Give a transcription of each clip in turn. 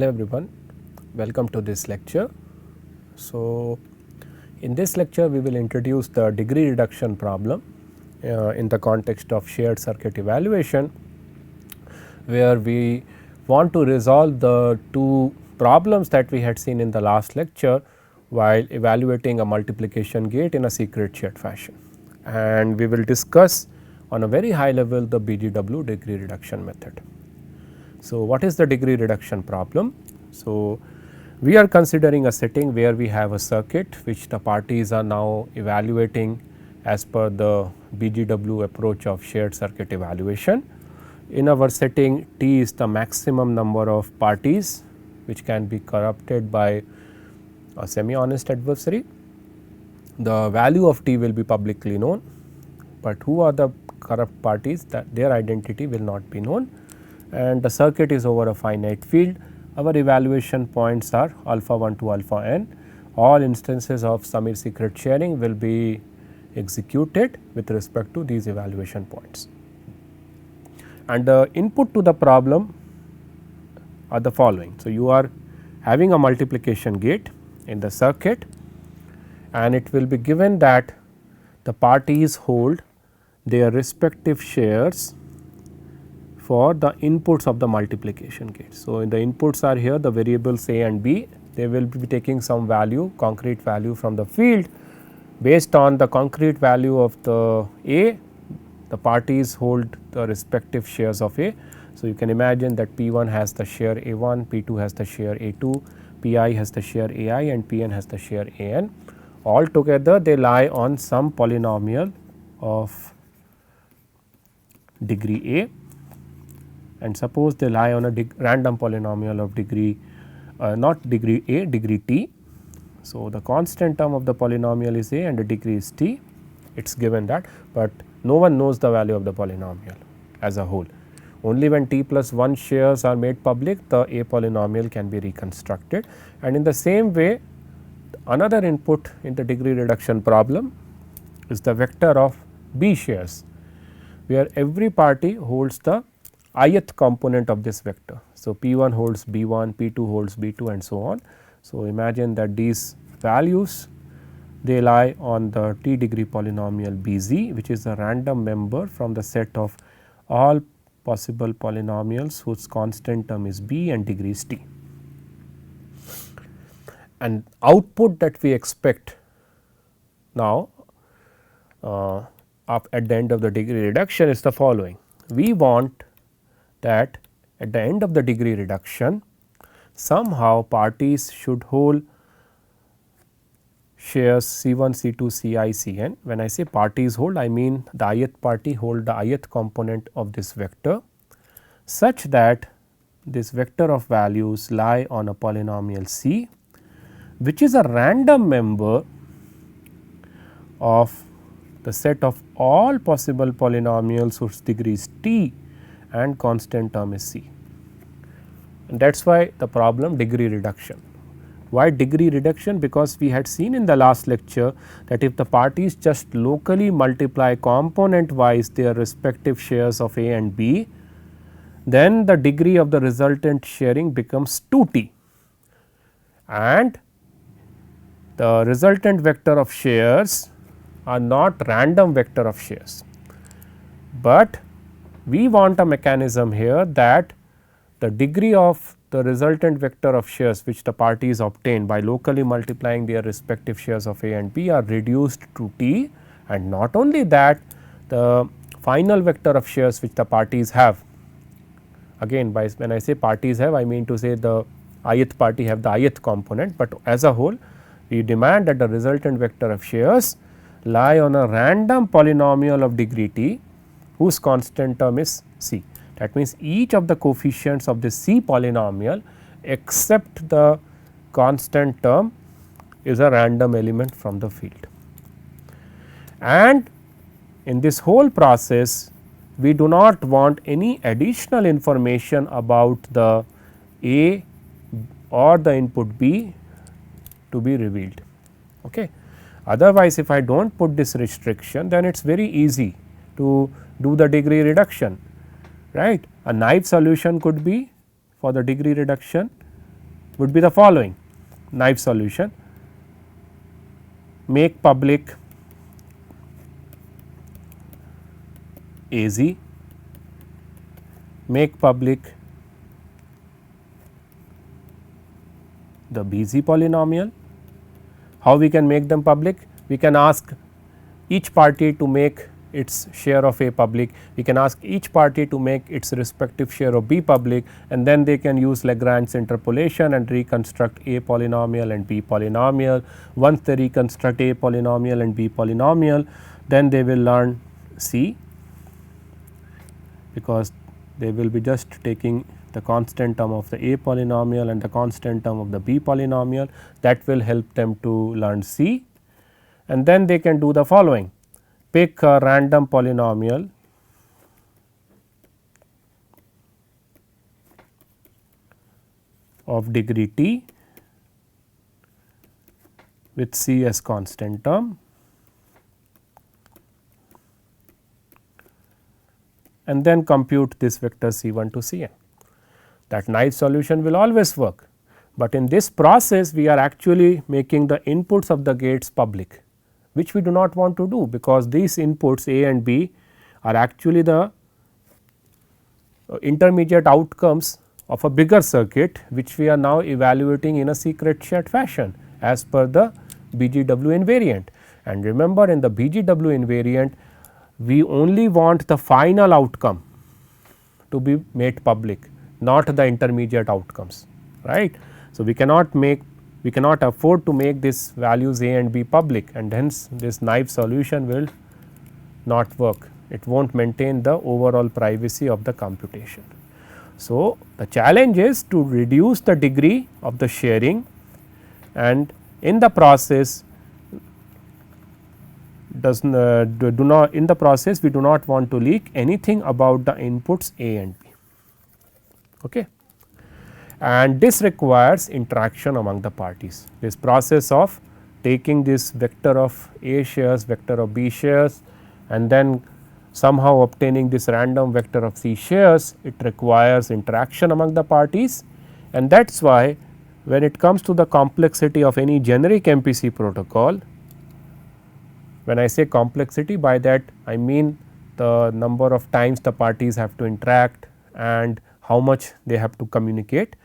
Hello everyone, welcome to this lecture. So, in this lecture we will introduce the degree reduction problem in the context of shared circuit evaluation, where we want to resolve the two problems that we had seen in the last lecture while evaluating a multiplication gate in a secret shared fashion. And we will discuss on a very high level the BGW degree reduction method. So, what is the degree reduction problem? So, we are considering a setting where we have a circuit which the parties are now evaluating as per the BGW approach of shared circuit evaluation. In our setting, T is the maximum number of parties which can be corrupted by a semi honest adversary. The value of T will be publicly known, but who are the corrupt parties, that their identity will not be known, and the circuit is over a finite field. Our evaluation points are alpha 1 to alpha n. All instances of Samir secret sharing will be executed with respect to these evaluation points. And the input to the problem are the following. So, you are having a multiplication gate in the circuit, and it will be given that the parties hold their respective shares for the inputs of the multiplication gate. So, the inputs are here, the variables A and B, they will be taking some value, concrete value from the field. Based on the concrete value of the A, the parties hold the respective shares of A. So, you can imagine that P1 has the share A1, P2 has the share A2, Pi has the share Ai, and Pn has the share An. All together they lie on some polynomial of degree A, and suppose they lie on a random polynomial of degree not degree A, degree T. So, the constant term of the polynomial is A and the degree is T, it is given that, but no one knows the value of the polynomial as a whole. Only when T plus 1 shares are made public, the A polynomial can be reconstructed, and in the same way another input in the degree reduction problem is the vector of B shares, where every party holds the ith component of this vector. So, P1 holds B1, P2 holds B2 and so on. So, imagine that these values, they lie on the T degree polynomial Bz, which is a random member from the set of all possible polynomials whose constant term is B and degree is T. And output that we expect now at the end of the degree reduction is the following. We want that at the end of the degree reduction, somehow parties should hold shares C1, C2, Ci, Cn. When I say parties hold, I mean the ith party hold the ith component of this vector, such that this vector of values lie on a polynomial C, which is a random member of the set of all possible polynomials whose degree is T and constant term is C. And that is why the problem degree reduction. Why degree reduction? Because we had seen in the last lecture that if the parties just locally multiply component wise their respective shares of A and B, then the degree of the resultant sharing becomes 2T, and the resultant vector of shares are not random vector of shares, but we want a mechanism here that the degree of the resultant vector of shares which the parties obtain by locally multiplying their respective shares of A and B are reduced to T, and not only that, the final vector of shares which the parties have, again by when I say parties have, I mean to say the ith party have the ith component, but as a whole we demand that the resultant vector of shares lie on a random polynomial of degree T whose constant term is C. That means, each of the coefficients of the C polynomial except the constant term is a random element from the field. And in this whole process, we do not want any additional information about the A or the input B to be revealed. Okay. Otherwise, if I do not put this restriction, then it is very easy to do the degree reduction, right. A naive solution could be for the degree reduction would be the following: naive solution, make public AZ, make public the BZ polynomial. How we can make them public? We can ask each party to make its share of A public, we can ask each party to make its respective share of B public, and then they can use Lagrange's interpolation and reconstruct A polynomial and B polynomial. Once they reconstruct A polynomial and B polynomial, then they will learn C, because they will be just taking the constant term of the A polynomial and the constant term of the B polynomial. That will help them to learn C, and then they can do the following: pick a random polynomial of degree t with C as constant term, and then compute this vector C1 to Cn. That naive solution will always work, but in this process we are actually making the inputs of the gates public, which we do not want to do, because these inputs A and B are actually the intermediate outcomes of a bigger circuit, which we are now evaluating in a secret shared fashion as per the BGW invariant. And remember, in the BGW invariant, we only want the final outcome to be made public, not the intermediate outcomes, right. So, we cannot afford to make these values A and B public, and hence this naive solution will not work. It will not maintain the overall privacy of the computation. So, the challenge is to reduce the degree of the sharing, and in the process we do not want to leak anything about the inputs A and B. Okay. And this requires interaction among the parties. This process of taking this vector of A shares, vector of B shares, and then somehow obtaining this random vector of C shares, it requires interaction among the parties, and that is why when it comes to the complexity of any generic MPC protocol, when I say complexity, by that I mean the number of times the parties have to interact and how much they have to communicate.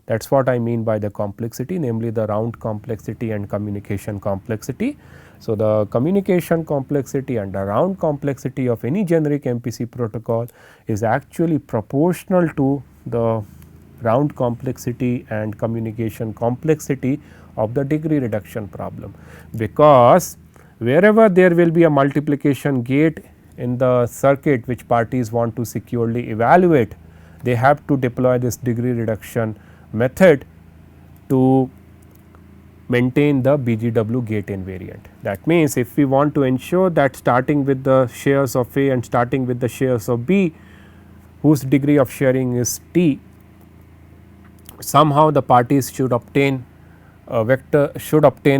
That is what I mean by the complexity, namely the round complexity and communication complexity. So, the communication complexity and the round complexity of any generic MPC protocol is actually proportional to the round complexity and communication complexity of the degree reduction problem, because wherever there will be a multiplication gate in the circuit which parties want to securely evaluate, they have to deploy this degree reduction method to maintain the BGW gate invariant. That means, if we want to ensure that starting with the shares of A and starting with the shares of B, whose degree of sharing is t, somehow the parties should obtain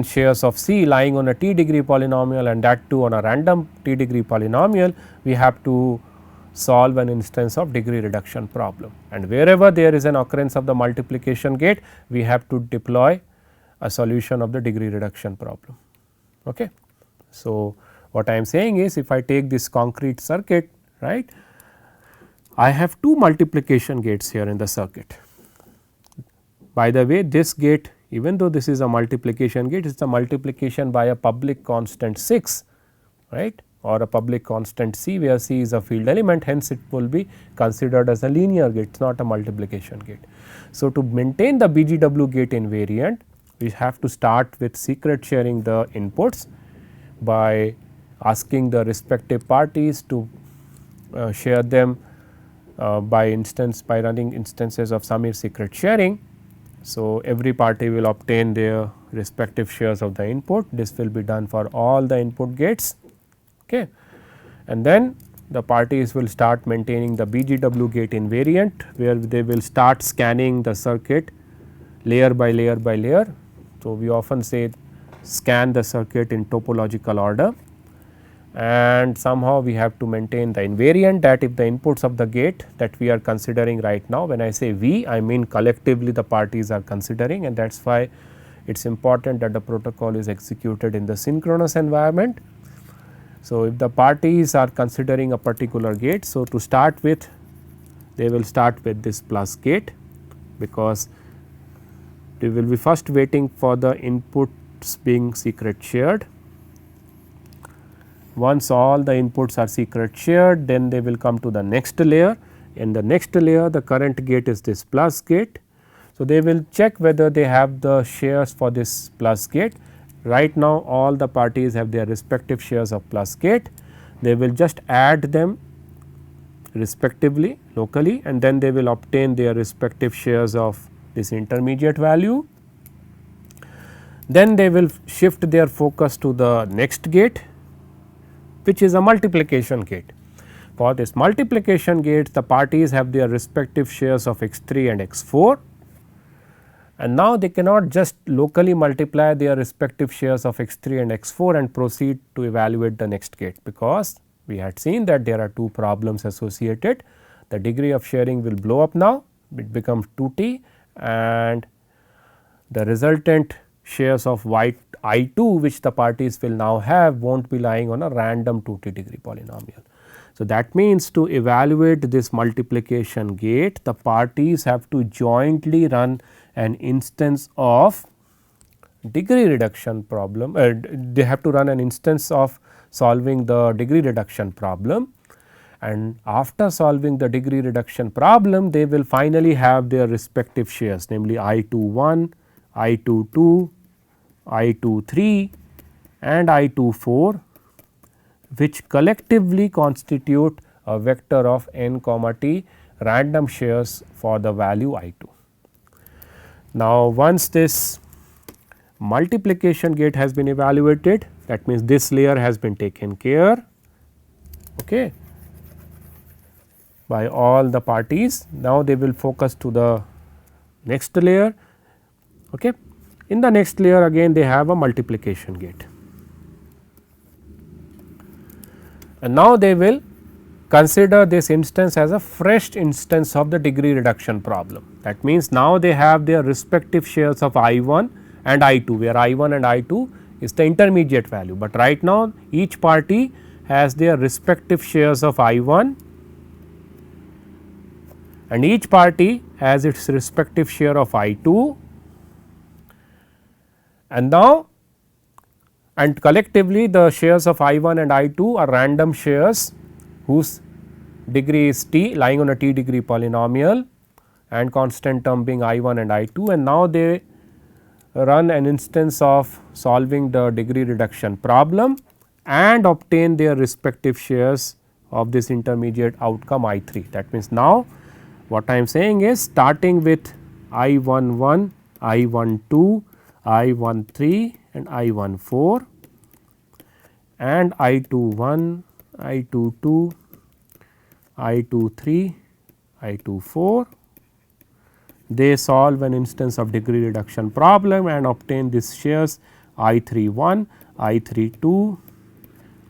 shares of C lying on a t degree polynomial, and that too on a random t degree polynomial, we have to solve an instance of degree reduction problem. And wherever there is an occurrence of the multiplication gate, we have to deploy a solution of the degree reduction problem. Okay. So, what I am saying is, if I take this concrete circuit, right, I have two multiplication gates here in the circuit. By the way, this gate, even though this is a multiplication gate, it is a multiplication by a public constant 6, right, or a public constant C, where C is a field element, hence it will be considered as a linear gate, it is not a multiplication gate. So, to maintain the BGW gate invariant, we have to start with secret sharing the inputs by asking the respective parties to share them by running instances of Samir secret sharing. So, every party will obtain their respective shares of the input. This will be done for all the input gates, okay. And then the parties will start maintaining the BGW gate invariant, where they will start scanning the circuit layer by layer by layer. So, we often say scan the circuit in topological order, and somehow we have to maintain the invariant that if the inputs of the gate that we are considering right now, when I say we, I mean collectively the parties are considering, and that is why it is important that the protocol is executed in the synchronous environment. So, if the parties are considering a particular gate, so to start with they will start with this plus gate, because they will be first waiting for the inputs being secret shared. Once all the inputs are secret shared, then they will come to the next layer. In the next layer the current gate is this plus gate. So, they will check whether they have the shares for this plus gate. Right now all the parties have their respective shares of plus gate. They will just add them respectively locally, and then they will obtain their respective shares of this intermediate value. Then they will shift their focus to the next gate, which is a multiplication gate. For this multiplication gate, the parties have their respective shares of x 3 and x 4, and now they cannot just locally multiply their respective shares of x 3 and x 4 and proceed to evaluate the next gate, because we had seen that there are two problems associated. The degree of sharing will blow up now, it becomes 2t, and the resultant shares of y I 2 which the parties will now have will not be lying on a random 2t degree polynomial. So, that means to evaluate this multiplication gate, the parties have to jointly run an instance of degree reduction problem, they have to run an instance of solving the degree reduction problem, and after solving the degree reduction problem they will finally have their respective shares, namely I 2 1, I 2 2, I 2 3 and I 2 4, which collectively constitute a vector of n comma t random shares for the value I 2. Now, once this multiplication gate has been evaluated, that means this layer has been taken care by all the parties. Now, they will focus to the next layer. In the next layer again they have a multiplication gate, and now they will consider this instance as a fresh instance of the degree reduction problem. That means, now they have their respective shares of I 1 and I 2, where I 1 and I 2 is the intermediate value, but right now each party has their respective shares of I 1 and each party has its respective share of I 2, and now and collectively the shares of I 1 and I 2 are random shares whose degree is t, lying on a t degree polynomial and constant term being I 1 and I 2, and now they run an instance of solving the degree reduction problem and obtain their respective shares of this intermediate outcome I 3. That means, now what I am saying is, starting with I 1 1, I 1 2, I 1 3 and I 1 4 and I 2 1, I 2 2, I 2 3, I 2 4. They solve an instance of degree reduction problem and obtain these shares I 3 1, I 3 2,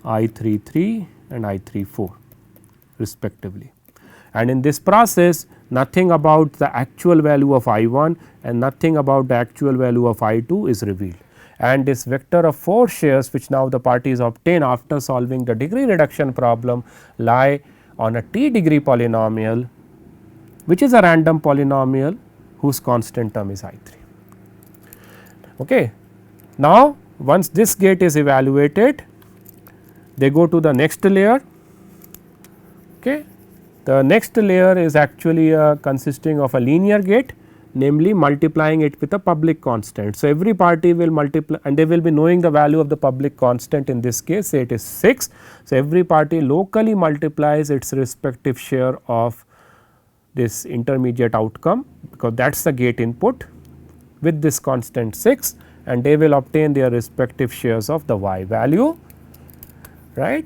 I 3 3 and I 3 4 respectively. And in this process, nothing about the actual value of I 1 and nothing about the actual value of I 2 is revealed, and this vector of 4 shares which now the parties obtain after solving the degree reduction problem lie on a t degree polynomial, which is a random polynomial whose constant term is I 3. Now, once this gate is evaluated, they go to the next layer. The next layer is actually consisting of a linear gate, namely multiplying it with a public constant. So, every party will multiply and they will be knowing the value of the public constant, in this case say it is 6. So, every party locally multiplies its respective share of this intermediate outcome, because that is the gate input, with this constant 6, and they will obtain their respective shares of the y value, right,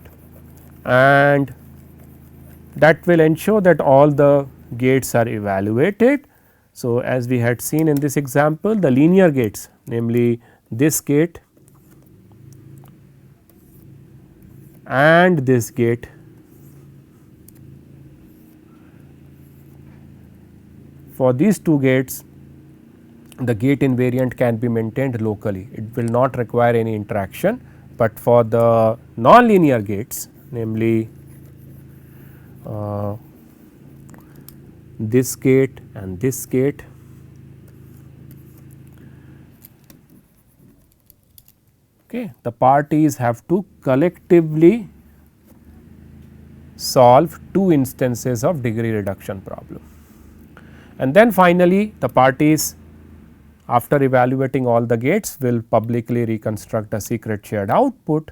and that will ensure that all the gates are evaluated. So, as we had seen in this example, the linear gates, namely this gate and this gate for these two gates the gate invariant can be maintained locally, it will not require any interaction, but for the nonlinear gates namely this gate and this gate, okay, the parties have to collectively solve two instances of degree reduction problem. And then finally, the parties after evaluating all the gates will publicly reconstruct a secret shared output,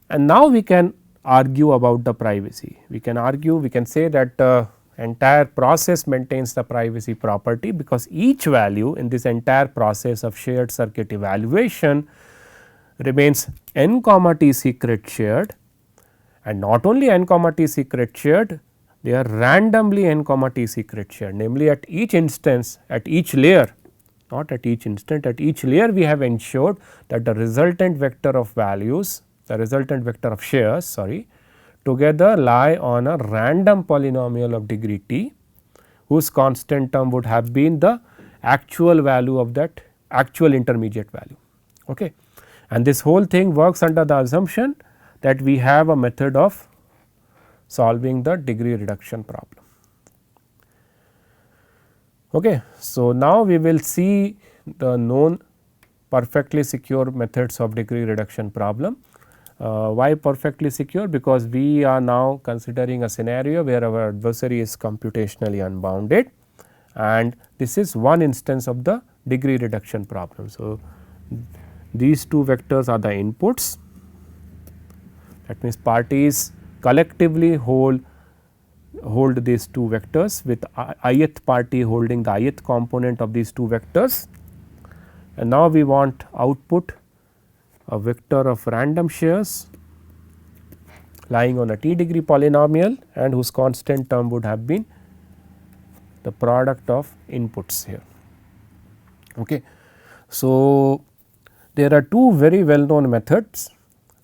and now we can argue about the privacy. We can argue, we can say that the entire process maintains the privacy property, because each value in this entire process of shared circuit evaluation remains n comma t secret shared, and not only n comma t secret shared, they are randomly n comma t secret shared, namely at each instance, at each layer, not at each instant, at each layer we have ensured that the resultant vector of values, the resultant vector of shares sorry, together lie on a random polynomial of degree t, whose constant term would have been the actual value of that actual intermediate value. Okay. And this whole thing works under the assumption that we have a method of solving the degree reduction problem. Okay. So, now we will see the known perfectly secure methods of degree reduction problem. Why perfectly secure? Because we are now considering a scenario where our adversary is computationally unbounded, and this is one instance of the degree reduction problem. So, these two vectors are the inputs, that means parties collectively hold these two vectors with ith party holding the ith component of these two vectors, and now we want output a vector of random shares lying on a t degree polynomial and whose constant term would have been the product of inputs here. Okay. So, there are two very well known methods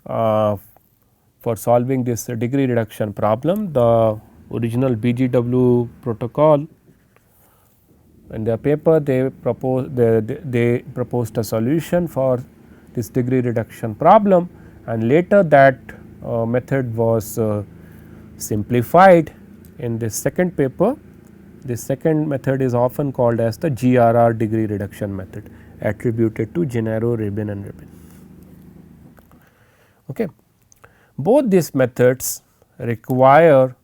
for solving this degree reduction problem. The original BGW protocol, in their paper they proposed a solution for this degree reduction problem, and later that method was simplified in this second paper. This second method is often called as the GRR degree reduction method, attributed to Gennaro, Rabin and Rabin. Okay. Both these methods require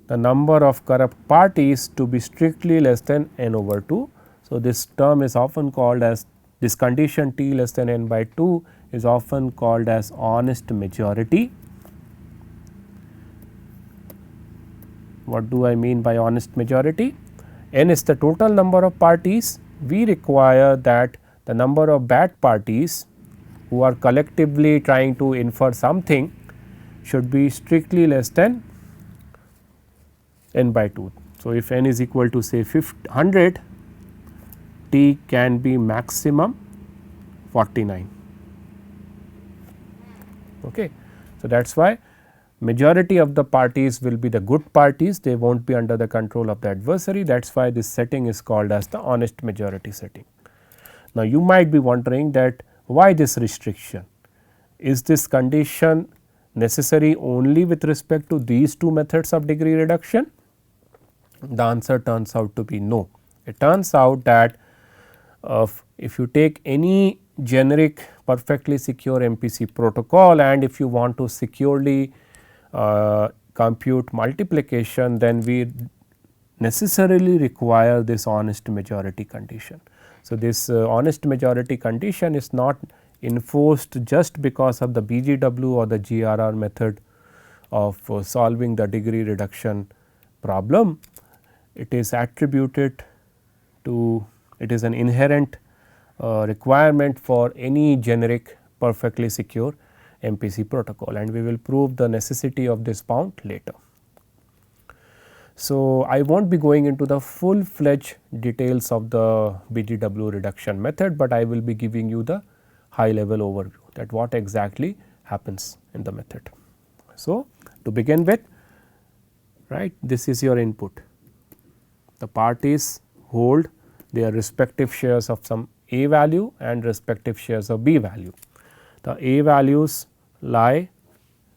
the number of corrupt parties to be strictly less than n over 2. So, this term is often called as, this condition t less than n by 2 is often called as honest majority. What do I mean by honest majority? N is the total number of parties. We require that the number of bad parties who are collectively trying to infer something should be strictly less than n by 2. So, if n is equal to say 100, t can be maximum 49. Okay. So, that is why majority of the parties will be the good parties, they will not be under the control of the adversary, that is why this setting is called as the honest majority setting. Now, you might be wondering that why this restriction? Is this condition necessary only with respect to these two methods of degree reduction? The answer turns out to be no. It turns out that if you take any generic perfectly secure MPC protocol, and if you want to securely compute multiplication, then we necessarily require this honest majority condition. So, this honest majority condition is not enforced just because of the BGW or the GRR method of solving the degree reduction problem. It is attributed to, it is an inherent requirement for any generic perfectly secure MPC protocol, and we will prove the necessity of this bound later. So, I will not be going into the full fledged details of the BGW reduction method, but I will be giving you the high level overview that what exactly happens in the method. So, to begin with, right, this is your input. The parties hold their respective shares of some A value and respective shares of B value. The A values lie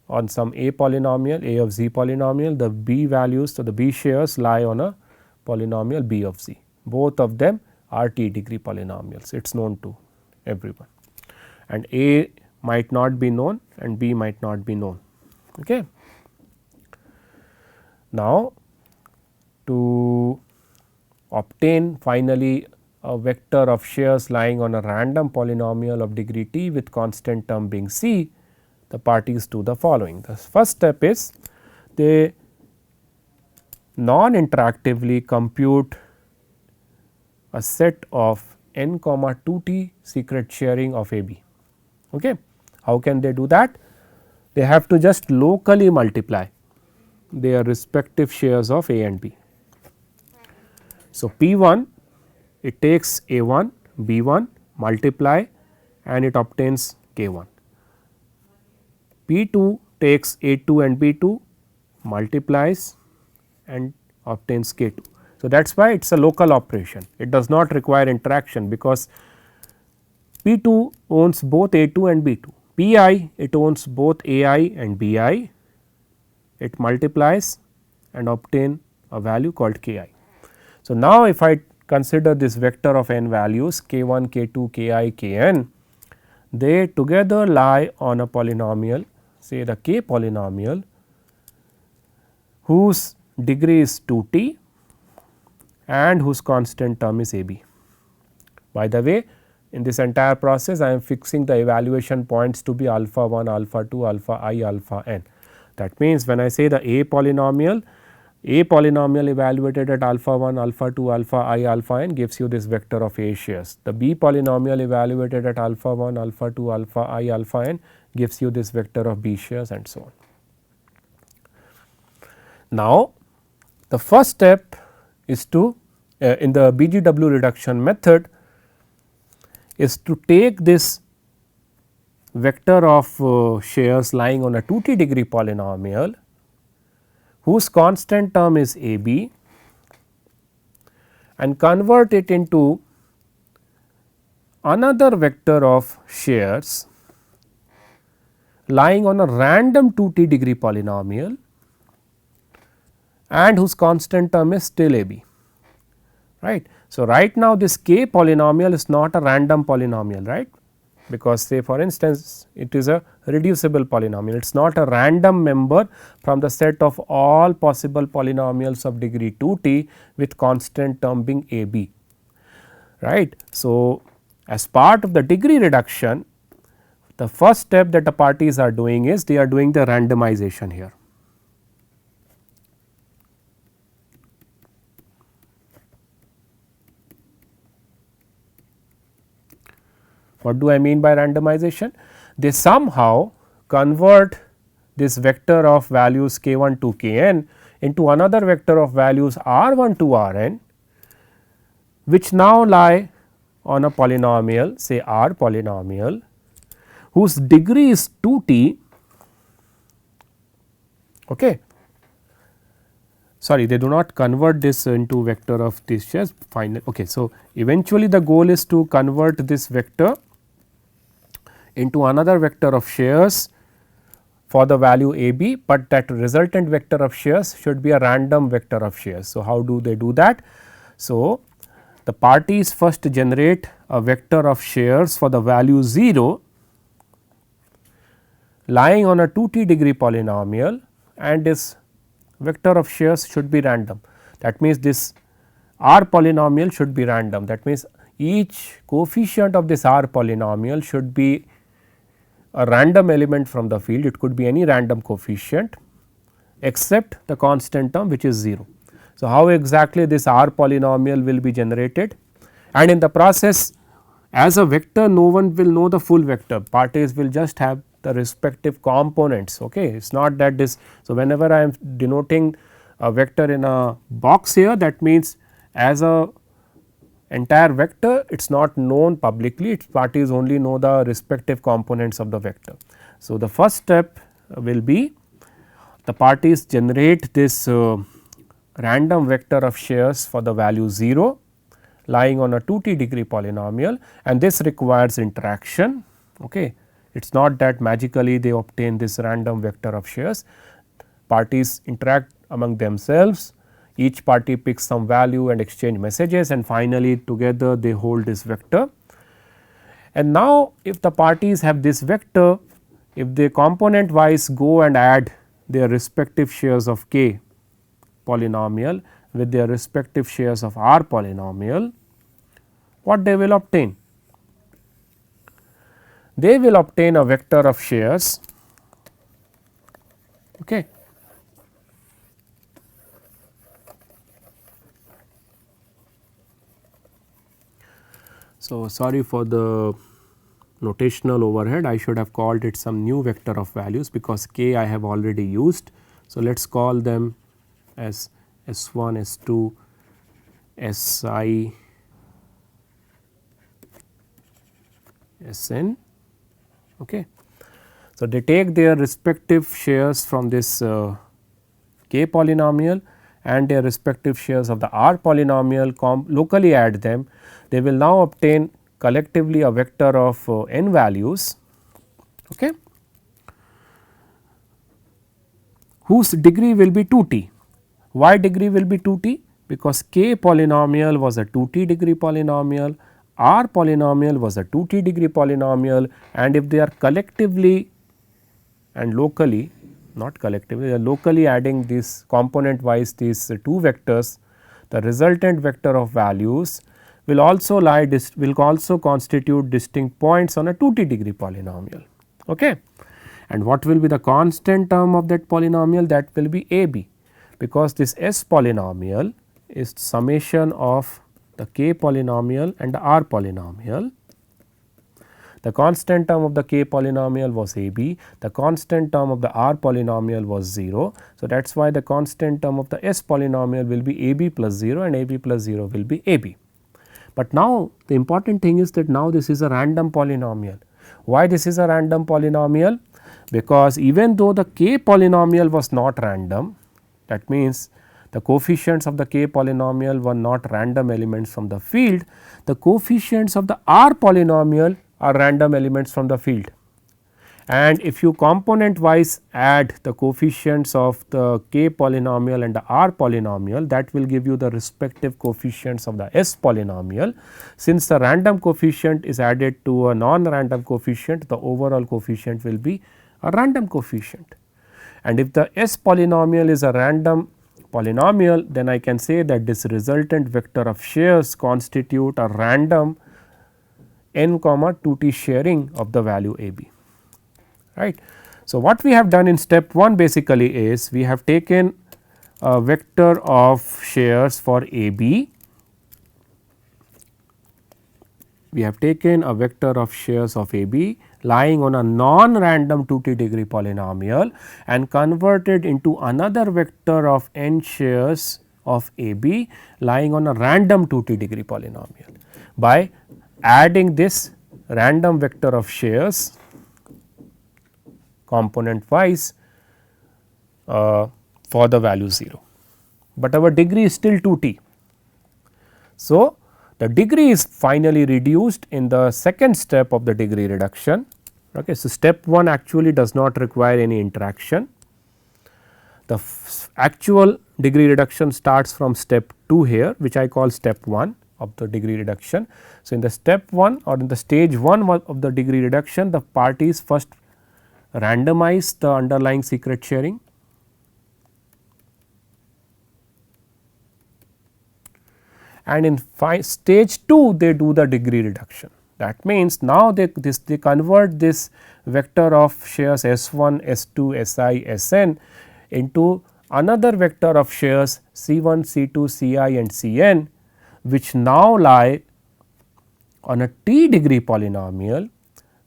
on some A polynomial, A of Z polynomial, the B values, so the B shares lie on a polynomial B of Z. Both of them are T degree polynomials, it is known to everyone, and A might not be known and B might not be known. Okay. Now, to obtain finally a vector of shares lying on a random polynomial of degree T with constant term being C, the parties do the following. The first step is they non-interactively compute a set of n comma 2t secret sharing of AB. Okay. How can they do that? They have to just locally multiply their respective shares of A and B. So, P1 it takes A1, B1, multiply and it obtains K1. P2 takes A2 and B2, multiplies and obtains K2. So, that is why it is a local operation, it does not require interaction because P2 owns both A2 and B2, Pi it owns both Ai and Bi, it multiplies and obtain a value called Ki. So, now if I consider this vector of n values k1, k2, ki, kn, they together lie on a polynomial, say the k polynomial whose degree is 2t and whose constant term is AB. By the way, in this entire process I am fixing the evaluation points to be alpha 1, alpha 2, alpha I, alpha n. That means, when I say the A polynomial evaluated at alpha 1, alpha 2, alpha I, alpha n gives you this vector of A shares. The B polynomial evaluated at alpha 1, alpha 2, alpha I, alpha n gives you this vector of B shares and so on. Now, the first step is to in the BGW reduction method is to take this vector of shares lying on a 2t degree polynomial whose constant term is AB and convert it into another vector of shares lying on a random 2t degree polynomial and whose constant term is still AB, right. So, right now this k polynomial is not a random polynomial, right, because say for instance it is a reducible polynomial, it is not a random member from the set of all possible polynomials of degree 2t with constant term being AB, right. So, as part of the degree reduction, the first step that the parties are doing is they are doing the randomization here. What do I mean by randomization? They somehow convert this vector of values k1 to kn into another vector of values r1 to rn, which now lie on a polynomial, say R polynomial, whose degree is 2t. Okay. Sorry, they do not convert this into vector of these shares final. Okay. So, eventually the goal is to convert this vector into another vector of shares for the value AB, but that resultant vector of shares should be a random vector of shares. So, how do they do that? So, the parties first generate a vector of shares for the value 0 lying on a 2t degree polynomial, and this vector of shares should be random. That means, this R polynomial should be random. That means, each coefficient of this R polynomial should be a random element from the field, it could be any random coefficient except the constant term which is 0. So, how exactly this R polynomial will be generated, and in the process as a vector no one will know the full vector, parties will just have the respective components. Okay. It is not that this. So, whenever I am denoting a vector in a box here, that means as a entire vector it is not known publicly, its parties only know the respective components of the vector. So, the first step will be the parties generate this random vector of shares for the value 0 lying on a 2t degree polynomial, and this requires interaction. Okay. It is not that magically they obtain this random vector of shares. Parties interact among themselves, each party picks some value and exchange messages, and finally together they hold this vector. And now if the parties have this vector, if they component wise go and add their respective shares of k polynomial with their respective shares of r polynomial, what they will obtain? They will obtain a vector of shares. Okay. So, sorry for the notational overhead, I should have called it some new vector of values because k I have already used. So, let us call them as S1, S2, Si, Sn. Okay. So, they take their respective shares from this k polynomial and their respective shares of the r polynomial, locally add them. They will now obtain collectively a vector of n values, okay, whose degree will be 2t. Why degree will be 2t? Because k polynomial was a 2t degree polynomial, r polynomial was a 2t degree polynomial, and if they are collectively and locally, not collectively, they are locally adding this component wise these two vectors, the resultant vector of values will also constitute distinct points on a 2t degree polynomial. Okay. And what will be the constant term of that polynomial? That will be AB, because this S polynomial is summation of the k polynomial and the r polynomial. The constant term of the k polynomial was AB, the constant term of the r polynomial was 0. So, that is why the constant term of the S polynomial will be AB plus 0 and AB plus 0 will be AB. But now the important thing is that now this is a random polynomial. Why this is a random polynomial? Because even though the k polynomial was not random, that means the coefficients of the k polynomial were not random elements from the field, the coefficients of the r polynomial are random elements from the field. And if you component wise add the coefficients of the k polynomial and the r polynomial, that will give you the respective coefficients of the S polynomial. Since the random coefficient is added to a non-random coefficient, the overall coefficient will be a random coefficient. And if the S polynomial is a random polynomial, then I can say that this resultant vector of shares constitute a random n comma 2t sharing of the value AB, right. So, what we have done in step 1 basically is we have taken a vector of shares for AB, we have taken a vector of shares of AB lying on a non-random 2t degree polynomial and converted into another vector of n shares of AB lying on a random 2t degree polynomial by adding this random vector of shares component wise for the value 0, but our degree is still 2t. So, the degree is finally reduced in the second step of the degree reduction. Okay. So, step 1 actually does not require any interaction. The actual degree reduction starts from step 2 here, which I call step 1 of the degree reduction. So, in the step 1 or in the stage 1 of the degree reduction, the parties first randomize the underlying secret sharing, and in stage 2 they do the degree reduction. That means, now they convert this vector of shares S1, S2, Si, Sn into another vector of shares C1, C2, Ci and Cn, which now lie on a t degree polynomial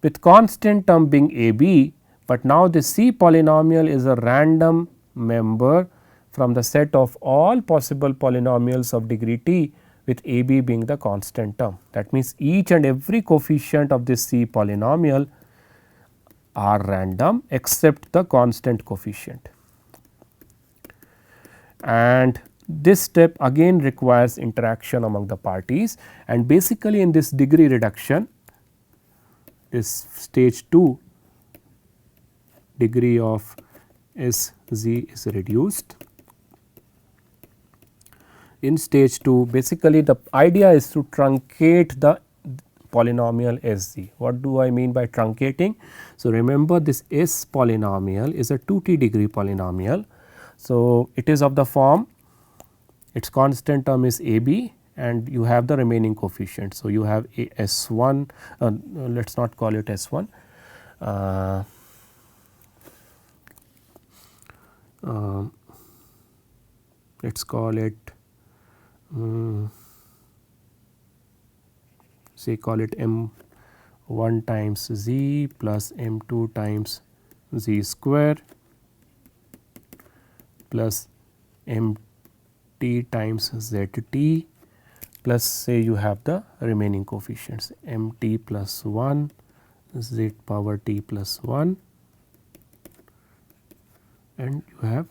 with constant term being AB, but now the C polynomial is a random member from the set of all possible polynomials of degree t, with AB being the constant term. That means, each and every coefficient of this C polynomial are random except the constant coefficient. and this step again requires interaction among the parties, and basically in this degree reduction, this stage 2 degree of S z is reduced. In stage 2, basically the idea is to truncate the polynomial S z. What do I mean by truncating? So, remember this S polynomial is a 2t degree polynomial. So, it is of the form, its constant term is a b and you have the remaining coefficients. So, you have a S 1, let us not call it S 1. Let us call it say call it m 1 times z plus m 2 times z square plus m t times z t plus say you have the remaining coefficients m t plus 1 z power t plus 1 and you have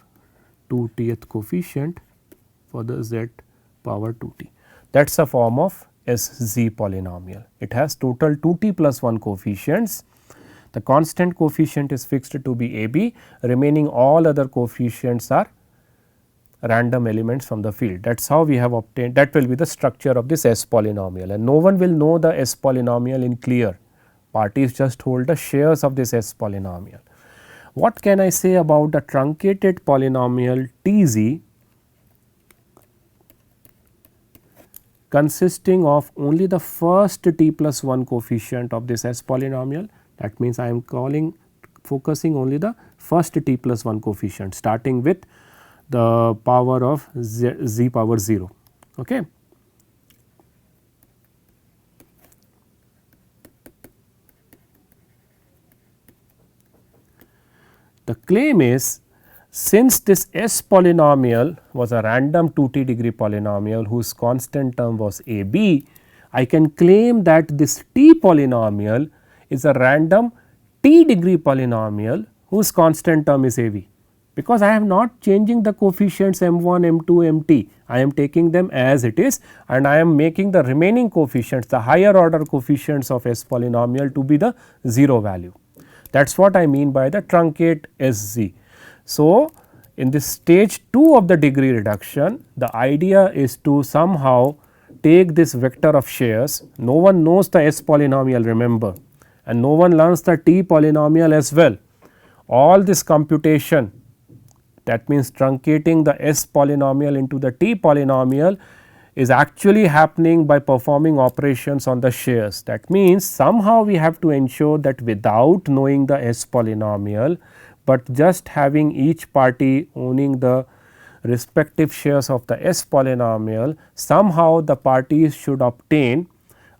2tth coefficient for the z power 2t. That is a form of S z polynomial. It has total 2t plus 1 coefficients. The constant coefficient is fixed to be a b, remaining all other coefficients are random elements from the field. That is how we have obtained, that will be the structure of this S polynomial, and no one will know the S polynomial in clear. Parties just hold the shares of this S polynomial. What can I say about the truncated polynomial T z consisting of only the first t plus 1 coefficient of this S polynomial? That means, I am focusing only the first t plus 1 coefficient starting with the power of z power 0. Okay. The claim is, since this S polynomial was a random 2t degree polynomial whose constant term was a b, I can claim that this t polynomial is a random t degree polynomial whose constant term is a b, because I am not changing the coefficients m 1, m 2, m t, I am taking them as it is and I am making the remaining coefficients, the higher order coefficients of S polynomial to be the 0 value. That is what I mean by the truncate S z. So, in this stage 2 of the degree reduction, the idea is to somehow take this vector of shares. No one knows the S polynomial, remember, and no one learns the T polynomial as well. All this computation, that means truncating the S polynomial into the T polynomial, is actually happening by performing operations on the shares. That means, somehow we have to ensure that without knowing the S polynomial, but just having each party owning the respective shares of the S polynomial, somehow the parties should obtain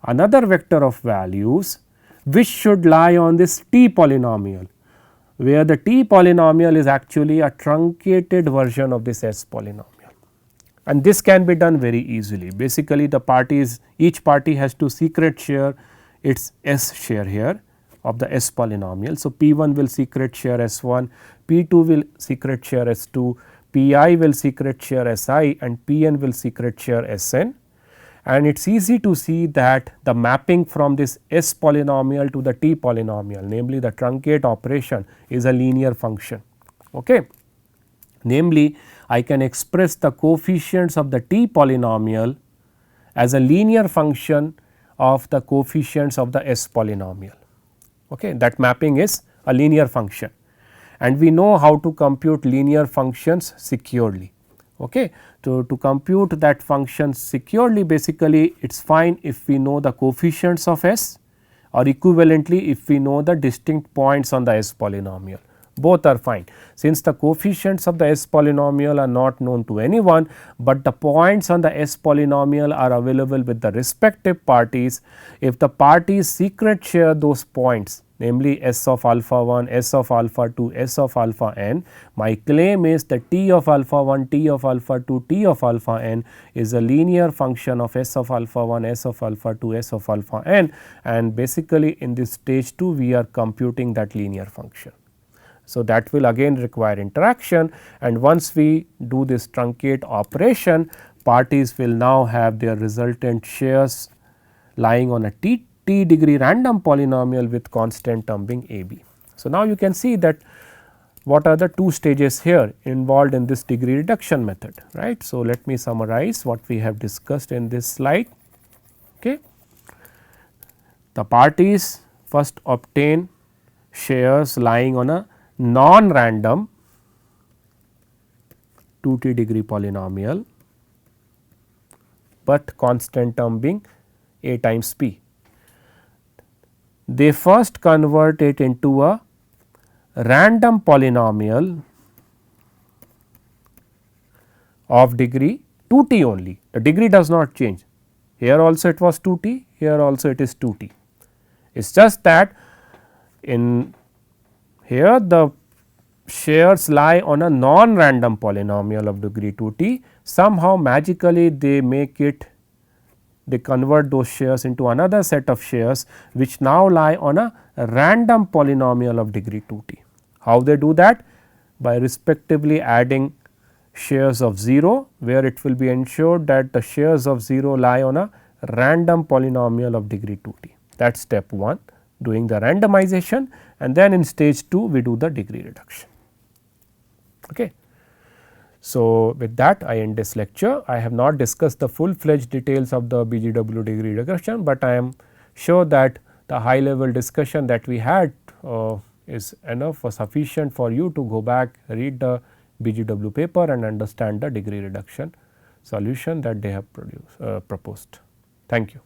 another vector of values which should lie on this T polynomial, where the T polynomial is actually a truncated version of this S polynomial. And this can be done very easily. Basically, the parties, each party has to secret share its S share here of the S polynomial. So, P 1 will secret share S 1, P 2 will secret share S 2, P I will secret share S I and P n will secret share S n. And it is easy to see that the mapping from this S polynomial to the T polynomial, namely the truncate operation, is a linear function. Okay. Namely, I can express the coefficients of the T polynomial as a linear function of the coefficients of the S polynomial. Okay. That mapping is a linear function, and we know how to compute linear functions securely. Okay. To compute that function securely, basically it is fine if we know the coefficients of S, or equivalently if we know the distinct points on the S polynomial. Both are fine, since the coefficients of the S polynomial are not known to anyone, but the points on the S polynomial are available with the respective parties. If the parties secret share those points, namely S of alpha 1, S of alpha 2, S of alpha n, my claim is that T of alpha 1, T of alpha 2, T of alpha n is a linear function of S of alpha 1, S of alpha 2, S of alpha n, and basically in this stage 2 we are computing that linear function. So, that will again require interaction, and once we do this truncate operation, parties will now have their resultant shares lying on a t degree random polynomial with constant term being a b. So, now you can see that what are the two stages here involved in this degree reduction method, right. So, let me summarize what we have discussed in this slide. Okay. The parties first obtain shares lying on a non-random 2t degree polynomial, but constant term being a times p. They first convert it into a random polynomial of degree 2t only. The degree does not change. Here also it was 2t, here also it is 2t. It is just that in here the shares lie on a non-random polynomial of degree 2t. Somehow magically they make it, they convert those shares into another set of shares which now lie on a random polynomial of degree 2t. How they do that? By respectively adding shares of 0, where it will be ensured that the shares of 0 lie on a random polynomial of degree 2t. That is step 1, doing the randomization, and then in stage 2 we do the degree reduction. Okay. So, with that I end this lecture. I have not discussed the full fledged details of the BGW degree reduction, but I am sure that the high level discussion that we had is enough or sufficient for you to go back, read the BGW paper and understand the degree reduction solution that they have proposed. Thank you.